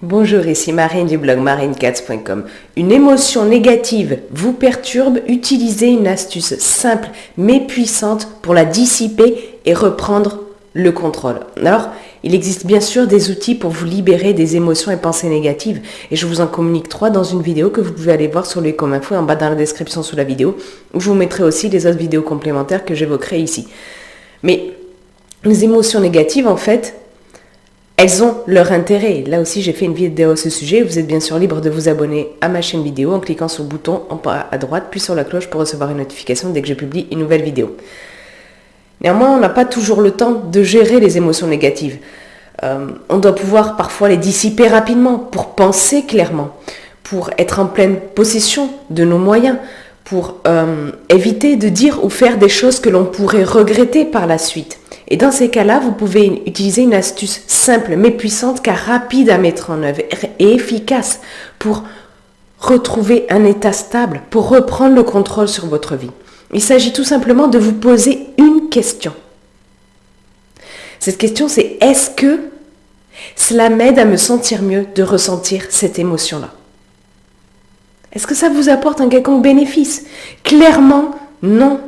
Bonjour, ici Marine du blog marinecats.com. Une émotion négative vous perturbe, utilisez une astuce simple mais puissante pour la dissiper et reprendre le contrôle. Alors, il existe bien sûr des outils pour vous libérer des émotions et pensées négatives et je vous en communique 3 dans une vidéo que vous pouvez aller voir sur les comme info en bas dans la description sous la vidéo, où je vous mettrai aussi les autres vidéos complémentaires que j'évoquerai ici. Mais les émotions négatives, en fait, elles ont leur intérêt. Là aussi, j'ai fait une vidéo à ce sujet. Vous êtes bien sûr libre de vous abonner à ma chaîne vidéo en cliquant sur le bouton en bas à droite, puis sur la cloche pour recevoir une notification dès que je publie une nouvelle vidéo. Néanmoins, on n'a pas toujours le temps de gérer les émotions négatives. On doit pouvoir parfois les dissiper rapidement pour penser clairement, pour être en pleine possession de nos moyens, pour éviter de dire ou faire des choses que l'on pourrait regretter par la suite. Et dans ces cas-là, vous pouvez utiliser une astuce simple mais puissante car rapide à mettre en œuvre et efficace pour retrouver un état stable, pour reprendre le contrôle sur votre vie. Il s'agit tout simplement de vous poser une question. Cette question, c'est est-ce que cela m'aide à me sentir mieux de ressentir cette émotion-là? Est-ce que ça vous apporte un quelconque bénéfice? Clairement, non.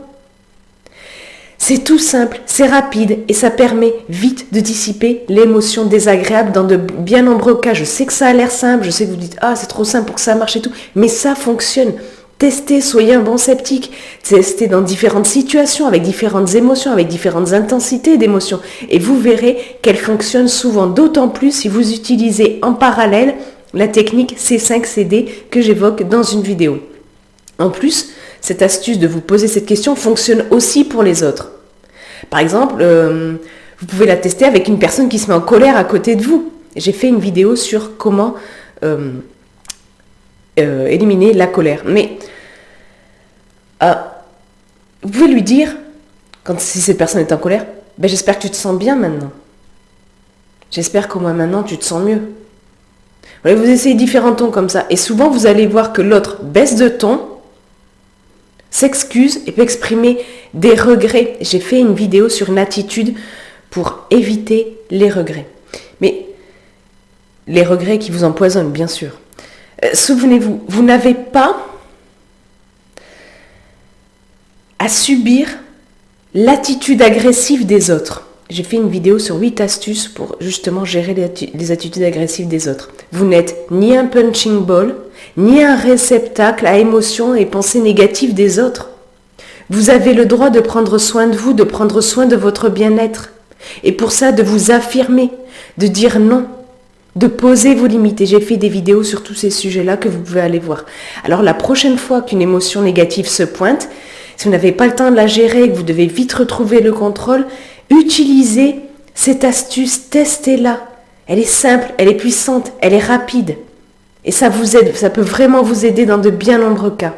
C'est tout simple, c'est rapide et ça permet vite de dissiper l'émotion désagréable dans de bien nombreux cas. Je sais que ça a l'air simple, je sais que vous dites « Ah, c'est trop simple pour que ça marche et tout », mais ça fonctionne. Testez, soyez un bon sceptique. Testez dans différentes situations, avec différentes émotions, avec différentes intensités d'émotions. Et vous verrez qu'elle fonctionne souvent, d'autant plus si vous utilisez en parallèle la technique C5CD que j'évoque dans une vidéo. En plus, cette astuce de vous poser cette question fonctionne aussi pour les autres. Par exemple, vous pouvez la tester avec une personne qui se met en colère à côté de vous. J'ai fait une vidéo sur comment éliminer la colère. Mais vous pouvez lui dire, si cette personne est en colère, ben, j'espère que tu te sens bien maintenant. J'espère qu'au moins maintenant tu te sens mieux. Vous essayez différents tons comme ça. Et souvent, vous allez voir que l'autre baisse de ton, s'excuse et peut exprimer des regrets. J'ai fait une vidéo sur une attitude pour éviter les regrets. Mais les regrets qui vous empoisonnent, bien sûr. Souvenez-vous, vous n'avez pas à subir l'attitude agressive des autres. J'ai fait une vidéo sur 8 astuces pour justement gérer les attitudes agressives des autres. Vous n'êtes ni un punching ball, ni un réceptacle à émotions et pensées négatives des autres. Vous avez le droit de prendre soin de vous, de prendre soin de votre bien-être. Et pour ça, de vous affirmer, de dire non, de poser vos limites. Et j'ai fait des vidéos sur tous ces sujets-là que vous pouvez aller voir. Alors la prochaine fois qu'une émotion négative se pointe, si vous n'avez pas le temps de la gérer et que vous devez vite retrouver le contrôle, utilisez cette astuce, testez-la. Elle est simple, elle est puissante, elle est rapide. Et ça vous aide, ça peut vraiment vous aider dans de bien nombreux cas.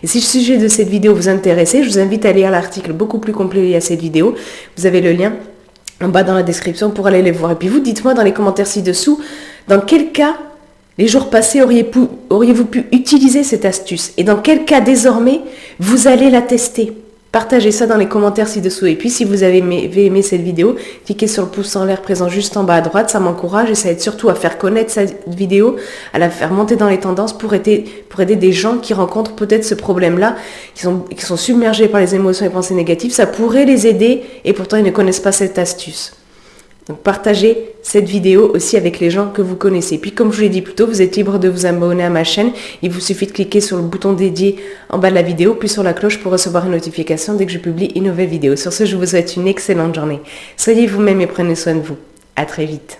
Et si le sujet de cette vidéo vous intéresse, je vous invite à lire l'article beaucoup plus complet lié à cette vidéo. Vous avez le lien en bas dans la description pour aller les voir. Et puis vous, dites-moi dans les commentaires ci-dessous, dans quel cas, les jours passés, auriez-vous pu utiliser cette astuce? Et dans quel cas désormais, vous allez la tester? Partagez ça dans les commentaires ci-dessous. Et puis, si vous avez aimé cette vidéo, cliquez sur le pouce en l'air présent juste en bas à droite. Ça m'encourage et ça aide surtout à faire connaître cette vidéo, à la faire monter dans les tendances pour aider des gens qui rencontrent peut-être ce problème-là, qui sont submergés par les émotions et pensées négatives. Ça pourrait les aider et pourtant, ils ne connaissent pas cette astuce. Donc, partagez cette vidéo aussi avec les gens que vous connaissez. Puis, comme je vous l'ai dit plus tôt, vous êtes libre de vous abonner à ma chaîne. Il vous suffit de cliquer sur le bouton dédié en bas de la vidéo, puis sur la cloche pour recevoir une notification dès que je publie une nouvelle vidéo. Sur ce, je vous souhaite une excellente journée. Soyez vous-même et prenez soin de vous. À très vite.